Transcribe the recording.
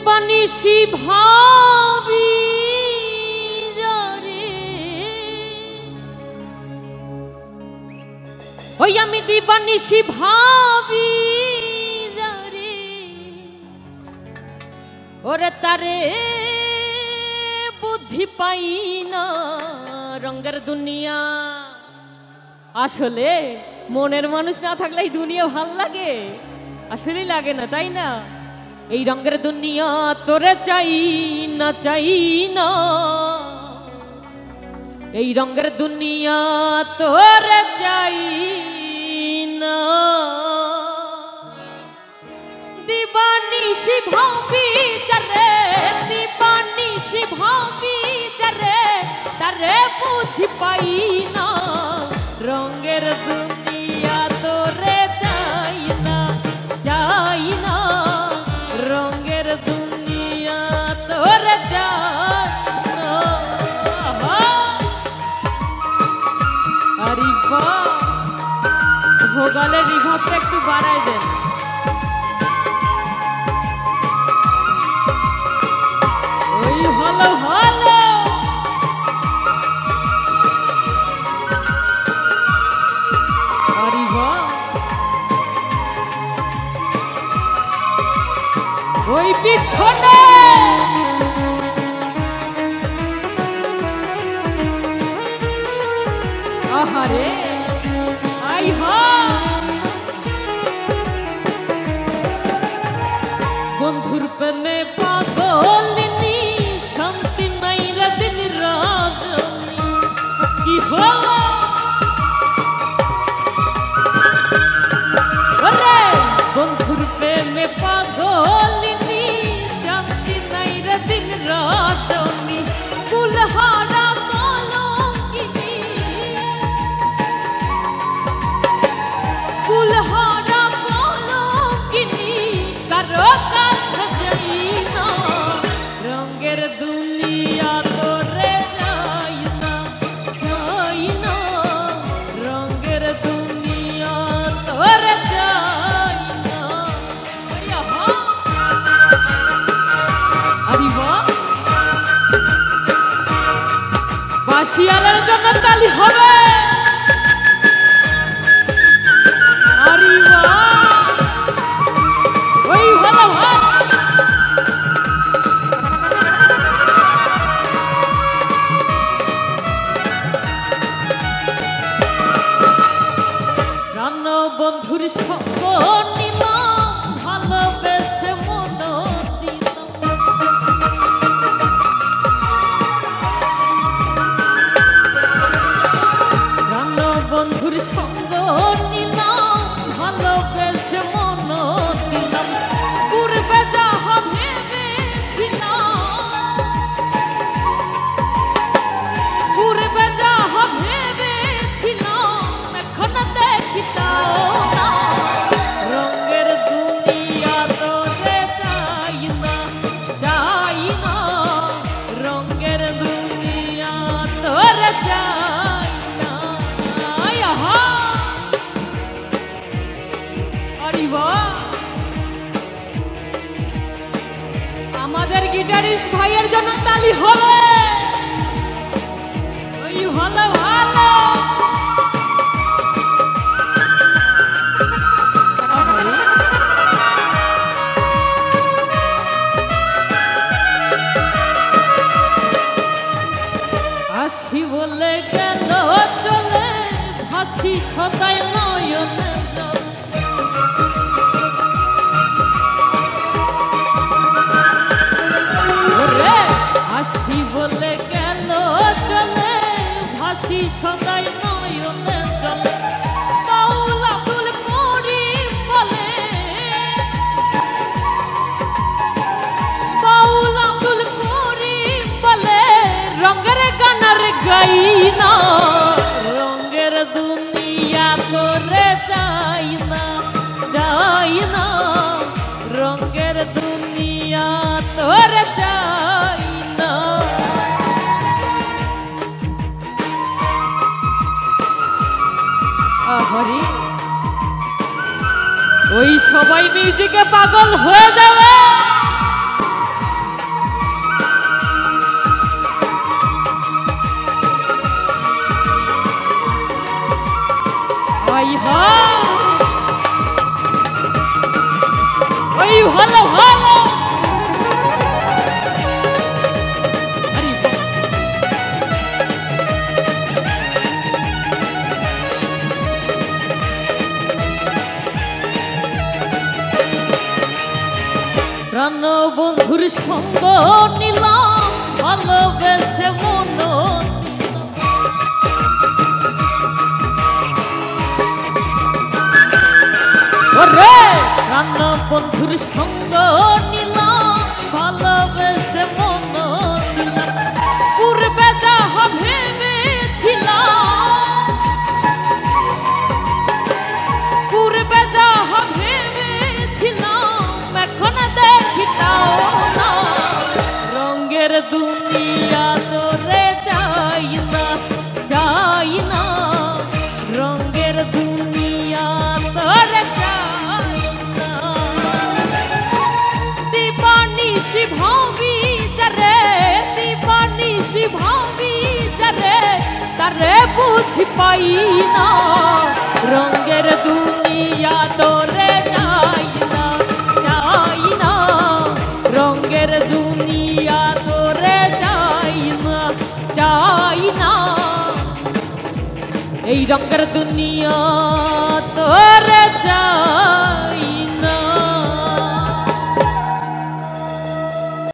দিবানিশি ভাবি যারে ওই আমি দিবানিশি ভাবি যারে ওরে তারে বুঝি পাই না রঙের দুনিয়া। আসলে মনের মানুষ না থাকলে এই দুনিয়া ভাল লাগে? আসলে লাগে না, তাই না? এই রঙের দুনিয়া তোরে চাই না, চাই না। এই রঙের দুনিয়া তোরে চাই না। দিবানিশি ভাবি যারে, দিবানিশি ভাবি যারে, তারে বুঝি পাই না রঙের দুনিয়া তোরে চাই না, চাই না। রঙের দুনিয়া তোরে চাই না। আরে বাহ, ভোগালের রিভাবটা একটু বাড়াই দেন। ওই ভালো ভালো। আরে বাহ, ওই পিছনে আহারে আই হা। বন্ধুর প্রেমে পাগলিনী, শান্তি নাই রে দিন রাজনী। কি হলো ওরে বন্ধুর প্রেমে পাগলিনী, শান্তি নাই রে দিন রাজনী। কুলহারা কলঙ্কিনী, কুলহারা কলঙ্কিনী, কারো কাছে যাই না রঙের দুনিয়া তোরে চাই না, চাই না। রঙের দুনিয়া তোরে চাই না। আরে বাহ, বাঁশিয়ালের জন্য তালি হবে। আরে বাহ, ওই ভালো ভালো। প্রাণ বন্ধুর সঙ্গ নিলাম, ভালোবেসে মন দিলাম। প্রাণ বন্ধুর সঙ্গ নিলাম, ভালোবেসে মন দিলাম। পূর্বে যাহা ভেবেছিলাম, পূর্বে যাহা ভেবেছিলাম, এখন দেখিতাও না রঙের দুনিয়া তোরে চাই না, চাই না। রঙের দুনিয়া তোরে চাই না। আহা আরে বাহ, আমাদের গিটারিস্ট ভাইয়ের জন্য তালি হবে। ওই ভালো ভালো। আসি বলে গেল চলে, হাসি সদাই নয়নে জল। ওরে আসি বলে গেল চলে, হাসি সদাই নয়নে জল। বাউল আব্দুল করিম বলে, বাউল আব্দুল করিম বলে, রঙের গানার গাই না রঙের দুনিয়া তোরে চাই না, চাই না। রঙের দুনিয়া তোরে চাই না। আহারে ওই সবাই মিউজিকে পাগল হয়ে যাবে। ওই ভালো ভালো প্রাণ বন্ধুর সঙ্গ নিলাম ভালোবেসে মন ওরে প্রাণ বন্ধুর সঙ্গ নিলাম ভালোবেসে মন দিলাম পূর্বে যাহা ভেবেছিলাম পূর্বে যাহা ভেবেছিলাম এখন দেখিতাও না রঙের দুনিয়া তোরে চাই না রঙের দুনিয়া তোরে চাই না দিবানিশি ভাবি যারে দিবানিশি ভাবি যারে তারে বুঝি পাই না রঙের দুনিয়া তোরে চাই না রঙের দুনিয়া তোরে চাই না এই রঙের দুনিয়া তোরে চাই